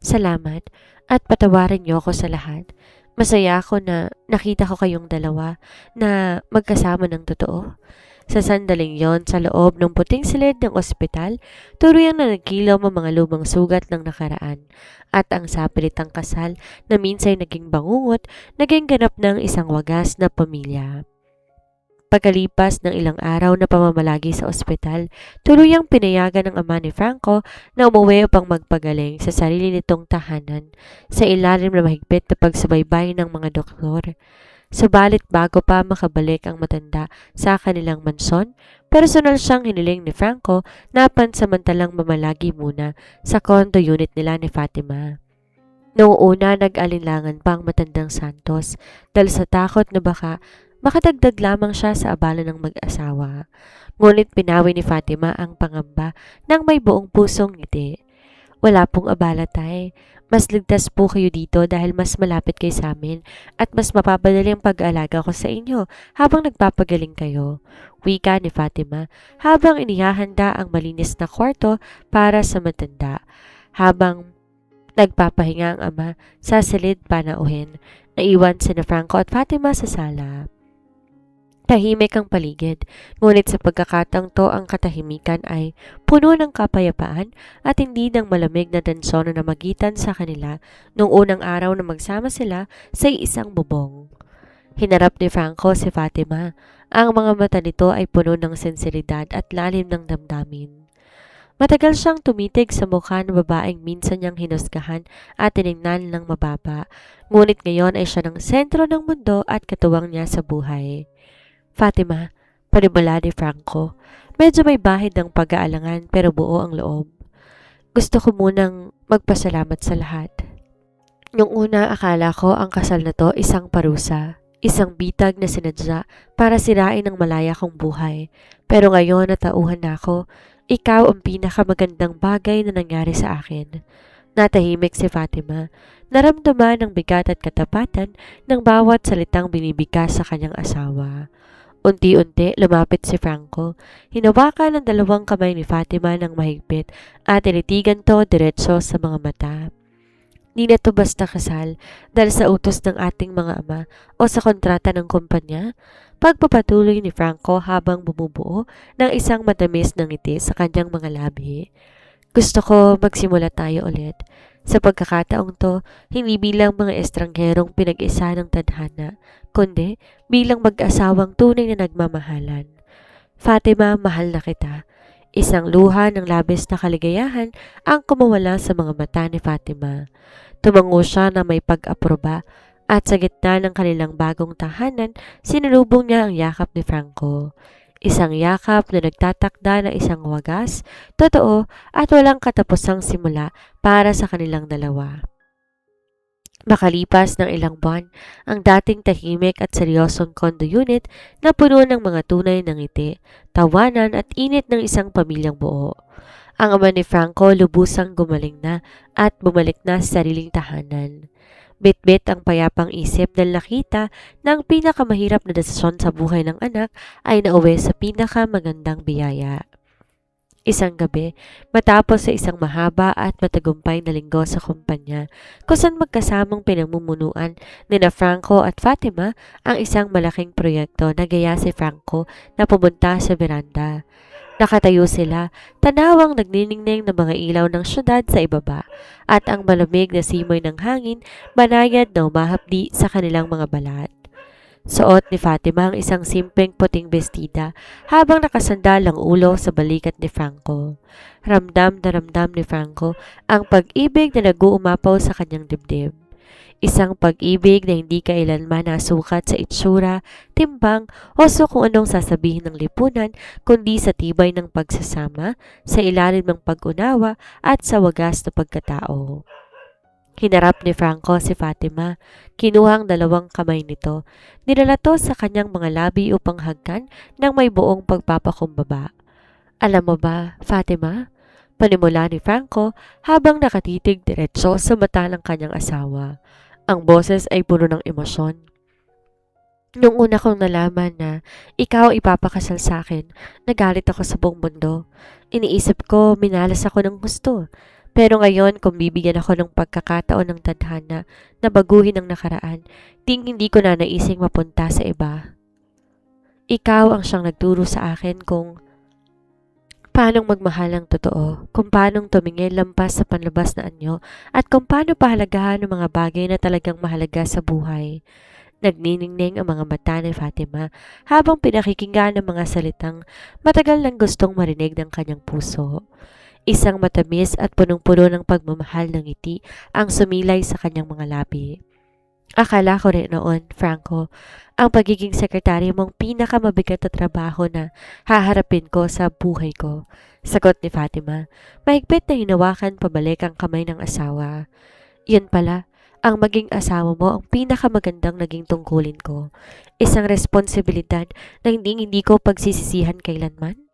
"Salamat at patawarin niyo ako sa lahat. Masaya ako na nakita ko kayong dalawa na magkasama ng totoo. Sa sandaling yon sa loob ng puting silid ng ospital, turuyang na nagkilaw ang mga lumang sugat ng nakaraan at ang sapilitang kasal na minsay naging bangungot, naging ganap ng isang wagas na pamilya. Pagkalipas ng ilang araw na pamamalagi sa ospital, tuluyang pinayagan ng ama ni Franco na umuwi upang magpagaling sa sarili nitong tahanan sa ilalim ng mahigpit na pagsubaybay ng mga doktor. Subalit bago pa makabalik ang matanda sa kanilang mansyon, personal siyang hiniling ni Franco na pansamantalang mamalagi muna sa condo unit nila ni Fatima. Noong una nag-alinlangan pa ang matandang Santos dahil sa takot na baka makadagdag lamang siya sa abala ng mag-asawa. Ngunit pinawi ni Fatima ang pangamba ng may buong pusong ngiti. Wala pong abala, tay. Mas ligtas po kayo dito dahil mas malapit kayo sa amin at mas mapapadali ang pag-aalaga ko sa inyo habang nagpapagaling kayo. Wika ni Fatima habang inihahanda ang malinis na kwarto para sa matanda. Habang nagpapahinga ang ama sa silid panauhin, naiwan sina Franco at Fatima sa sala. Tahimik ang paligid, ngunit sa pagkakataong to ang katahimikan ay puno ng kapayapaan at hindi ng malamig na tensyon na namagitan sa kanila noong unang araw na magsama sila sa isang bubong. Hinarap ni Franco si Fatima. Ang mga mata nito ay puno ng sensibilidad at lalim ng damdamin. Matagal siyang tumitig sa mukha ng babaeng minsan niyang hinusgahan at tiningnan ng mababa, ngunit ngayon ay siya ng sentro ng mundo at katuwang niya sa buhay. Fatima, panimula ni Franco. Medyo may bahid ng pag-aalangan pero buo ang loob. Gusto ko munang magpasalamat sa lahat. Yung una akala ko ang kasal na to isang parusa, isang bitag na sinadya para sirain ang malaya kong buhay. Pero ngayon natauhan na ako, ikaw ang pinakamagandang bagay na nangyari sa akin. Natahimik si Fatima. Naramdaman ng bigat at katapatan ng bawat salitang binibigkas sa kanyang asawa. Unti-unti lumapit si Franco. Hinawakan ng dalawang kamay ni Fatima ng mahigpit at tinitigan to diretso sa mga mata. Di na to basta kasal dahil sa utos ng ating mga ama o sa kontrata ng kumpanya. Pagpapatuloy ni Franco habang bumubuo ng isang matamis na ngiti sa kanyang mga labi. Gusto ko magsimula tayo ulit. Sa pagkakataong to, hindi bilang mga estrangherong pinag-isa ng tadhana, kundi bilang mag-asawang tunay na nagmamahalan. Fatima, mahal na kita. Isang luha ng labis na kaligayahan ang kumawala sa mga mata ni Fatima. Tumango siya na may pag-aproba at sa gitna ng kanilang bagong tahanan, sinulubong niya ang yakap ni Franco. Isang yakap na nagtatakda ng isang wagas, totoo at walang katapusang simula para sa kanilang dalawa. Makalipas ng ilang buwan, ang dating tahimik at seryosong condo unit na puno ng mga tunay ng ngiti, tawanan at init ng isang pamilyang buo. Ang ama ni Franco lubusang gumaling na at bumalik na sa sariling tahanan. Bit-bit ang payapang isip dahil nakita na ang pinakamahirap na desisyon sa buhay ng anak ay nauwi sa pinakamagandang biyaya. Isang gabi, matapos sa isang mahaba at matagumpay na linggo sa kumpanya, kung saan magkasamang pinamumunuan ni na Franco at Fatima ang isang malaking proyekto na gaya si Franco na pumunta sa beranda. Nakatayo sila, tanawang nagniningning ng mga ilaw ng syudad sa ibaba at ang malamig na simoy ng hangin banayad na umahapdi sa kanilang mga balat. Suot ni Fatima ang isang simpleng puting bestida habang nakasandal ang ulo sa balikat ni Franco. Ramdam na ramdam ni Franco ang pag-ibig na nag-uumapaw sa kanyang dibdib. Isang pag-ibig na hindi kailanman nasukat sa itsura, timbang o sa kung anong sasabihin ng lipunan kundi sa tibay ng pagsasama, sa ilalim ng pag-unawa at sa wagas na pagkatao. Hinarap ni Franco si Fatima, kinuha ang dalawang kamay nito, nilala to sa kanyang mga labi upang hagkan ng may buong pagpapakumbaba. Alam mo ba, Fatima? Panimula ni Franco habang nakatitig diretso sa mata ng kanyang asawa. Ang boses ay puno ng emosyon. Nung una kong nalaman na ikaw ipapakasal sa akin, nagalit ako sa buong mundo. Iniisip ko, minalas ako ng gusto. Pero ngayon, kung bibigyan ako ng pagkakataon ng tadhana na baguhin ang nakaraan, hindi ko na naising mapunta sa iba. Ikaw ang siyang nagturo sa akin kung paanong magmahal ng totoo, kung paanong tumingin lampas sa panlabas na anyo, at kung paano pahalagahan ng mga bagay na talagang mahalaga sa buhay. Nagniningning ang mga mata ni Fatima habang pinakikinggan ng mga salitang matagal nang gustong marinig ng kanyang puso. Isang matamis at punong-puno ng pagmamahal ng ngiti ang sumilay sa kanyang mga labi. Akala ko rin noon, Franco, ang pagiging sekretary mong pinakamabigat na trabaho na haharapin ko sa buhay ko. Sagot ni Fatima, mahigpit na hinawakan pabalik ang kamay ng asawa. Yun pala, ang maging asawa mo ang pinakamagandang naging tungkulin ko. Isang responsibilidad na hindi ko pagsisisihan kailanman.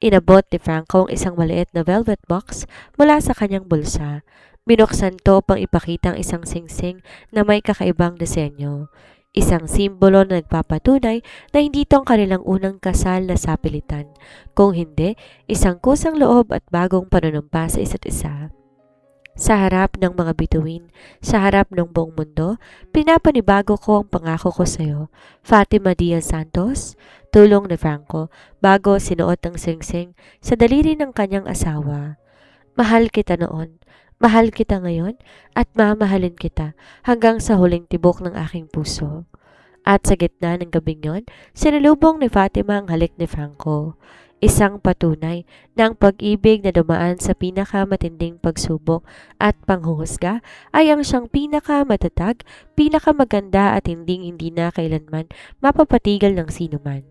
Inabot ni Franco ang isang maliit na velvet box mula sa kanyang bulsa. Binuksan to pang ipakita ang isang singsing na may kakaibang disenyo. Isang simbolo na nagpapatunay na hindi ito ang kanilang unang kasal na sapilitan. Kung hindi, isang kusang loob at bagong panunumpa sa isa't isa. Sa harap ng mga bituin, sa harap ng buong mundo, pinapanibago ko ang pangako ko sa iyo. Fatima Diaz Santos, tulong ni Franco, bago sinuot ang singsing sa daliri ng kanyang asawa. Mahal kita noon, mahal kita ngayon, at mamahalin kita hanggang sa huling tibok ng aking puso. At sa gitna ng gabing yon, sinalubong ni Fatima ang halik ni Franco. Isang patunay ng pag-ibig na dumaan sa pinakamatinding pagsubok at panghuhusga ay ang siyang pinakamatatag, pinakamaganda at hindi na kailanman mapapatigil ng sinuman.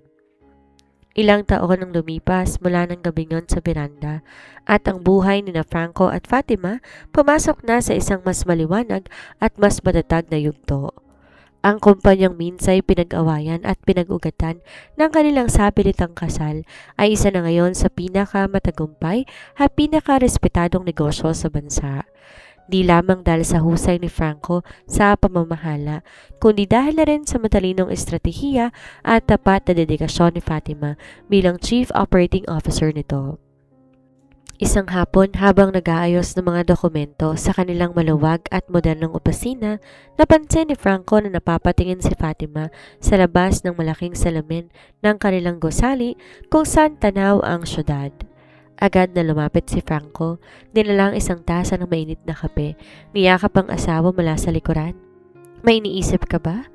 Ilang taon ang lumipas mula ng gabing yon sa beranda at ang buhay ni na Franco at Fatima pumasok na sa isang mas maliwanag at mas matatag na yugto. Ang kumpanyang minsay pinag-awayan at pinag-ugatan ng kanilang sapilitang kasal ay isa na ngayon sa pinakamatagumpay at pinakarespetadong negosyo sa bansa. Di lamang dahil sa husay ni Franco sa pamamahala, kundi dahil na rin sa matalinong estratehiya at tapat na dedikasyon ni Fatima bilang Chief Operating Officer nito. Isang hapon habang nag-aayos ng mga dokumento sa kanilang maluwag at modernong opisina, napansin ni Franco na napapatingin si Fatima sa labas ng malaking salamin ng kanilang gusali kung saan tanaw ang syudad. Agad na lumapit si Franco, dinalang isang tasa ng mainit na kape, niyakap ang asawa mula sa likuran. May iniisip ka ba?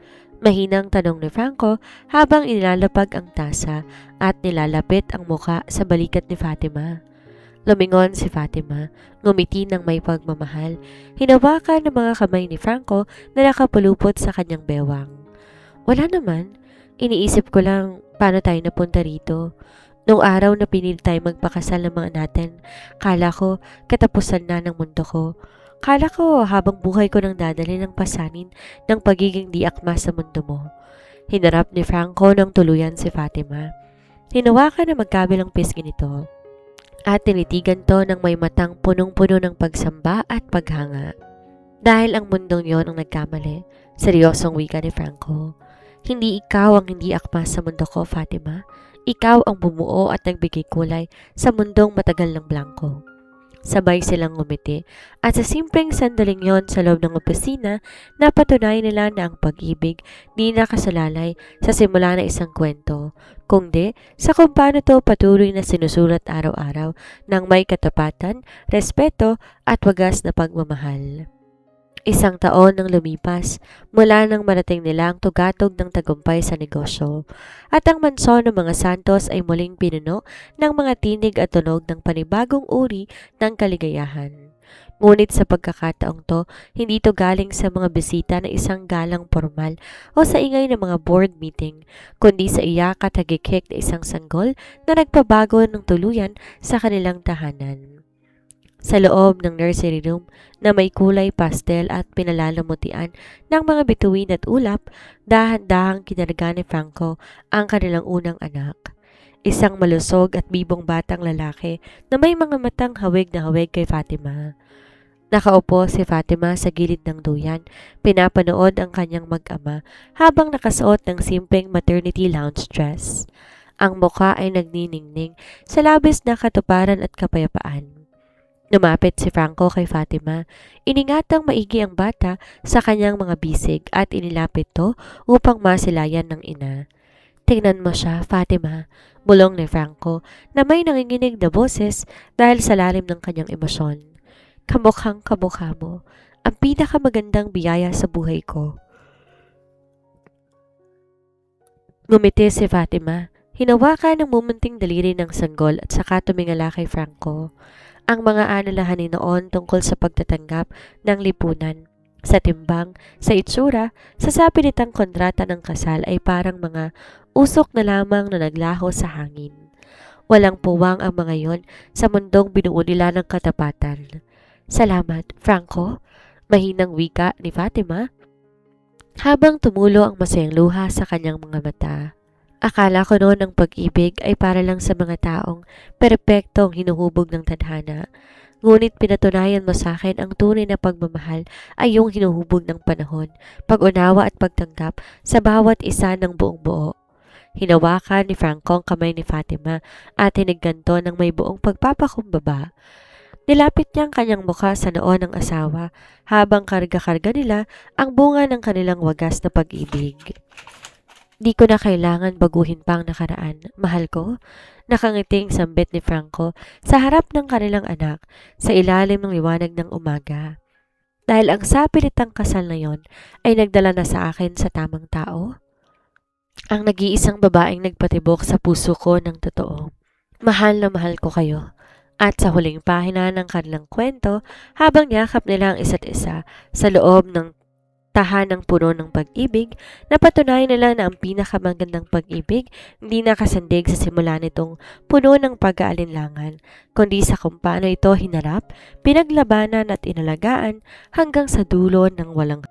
Mahinang tanong ni Franco habang inilalapag ang tasa at nilalapit ang muka sa balikat ni Fatima. Lumingon si Fatima, ngumiti ng may pagmamahal, hinawakan ng mga kamay ni Franco na nakapulupot sa kanyang bewang. Wala naman, iniisip ko lang paano tayo napunta rito. Noong araw na pinilit tayo magpakasal ng mga natin, kala ko katapusan na ng mundo ko. Kala ko habang buhay ko nang dadali ng pasanin ng pagiging di akma sa mundo mo. Hinarap ni Franco ng tuluyan si Fatima. Hinawakan na magkabilang pisngi nito. At tinitigan to ng may matang punong-puno ng pagsamba at paghanga. Dahil ang mundong yon ang nagkamali, seryosong wika ni Franco. Hindi ikaw ang hindi akma sa mundo ko, Fatima. Ikaw ang bumuo at nagbigay kulay sa mundong matagal ng blanco. Sabay silang ngumiti at sa simpleng sandaling yon sa loob ng opisina, napatunay nila na ang pag-ibig di nakasalalay sa simula na isang kwento, kundi sa kung paano to patuloy na sinusulat araw-araw ng may katapatan, respeto at wagas na pagmamahal. Isang taon nang lumipas mula nang marating nila ang tugatog ng tagumpay sa negosyo at ang mansyon ng mga Santos ay muling pinuno ng mga tinig at tunog ng panibagong uri ng kaligayahan. Ngunit sa pagkakataong to, hindi to galing sa mga bisita na isang galang formal o sa ingay ng mga board meeting, kundi sa iyak at hagikik na isang sanggol na nagpabago ng tuluyan sa kanilang tahanan. Sa loob ng nursery room na may kulay pastel at pinalalamutian ng mga bituin at ulap, dahan-dahang kinarga ni Franco ang kanilang unang anak. Isang malusog at bibong batang lalaki na may mga matang hawig na hawig kay Fatima. Nakaupo si Fatima sa gilid ng duyan, pinapanood ang kanyang mag-ama habang nakasuot ng simpleng maternity lounge dress. Ang mukha ay nagniningning sa labis na katuparan at kapayapaan. Lumapit si Franco kay Fatima. Iningatang maigi ang bata sa kanyang mga bisig at inilapit to upang masilayan ng ina. Tingnan mo siya, Fatima, bulong ni Franco na may nanginginig na boses dahil sa lalim ng kanyang emosyon. Kamukhang kamukha mo. Ang pinakamagandang biyaya sa buhay ko. Ngumiti si Fatima. Hinawakan ng mumunting daliri ng sanggol at saka tumingala kay Franco. Ang mga alalahanin noon tungkol sa pagtatanggap ng lipunan. Sa timbang, sa itsura, sa sapilitang kontrata ng kasal ay parang mga usok na lamang na naglaho sa hangin. Walang puwang ang mga yon sa mundong binuo nila ng katapatan. Salamat, Franco, mahinang wika ni Fatima habang tumulo ang masayang luha sa kanyang mga mata. Akala ko noon ang pag-ibig ay para lang sa mga taong perpektong hinuhubog ng tadhana. Ngunit pinatunayan mo sa akin ang tunay na pagmamahal ay yung hinuhubog ng panahon, pag-unawa at pagtanggap sa bawat isa ng buong buo. Hinawakan ni Franco ang kamay ni Fatima at hinigganto ng may buong pagpapakumbaba. Nilapit niya ang kanyang mukha sa noo ng asawa habang karga-karga nila ang bunga ng kanilang wagas na pag-ibig. Di ko na kailangan baguhin pa ang nakaraan, mahal ko. Nakangiting sambit ni Franco sa harap ng kanilang anak sa ilalim ng liwanag ng umaga. Dahil ang sapilitang kasal na yon ay nagdala na sa akin sa tamang tao. Ang nag-iisang babaeng nagpatibok sa puso ko ng totoo. Mahal na mahal ko kayo. At sa huling pahina ng kanilang kwento, habang yakap nila ang isa't isa sa loob ng tahanang puno ng pag-ibig, napatunayan nila na ang pinakamagandang pag-ibig hindi nakasandig sa simula nitong puno ng pag-aalinlangan, kundi sa kung paano ito hinarap, pinaglabanan at inalagaan hanggang sa dulo ng walang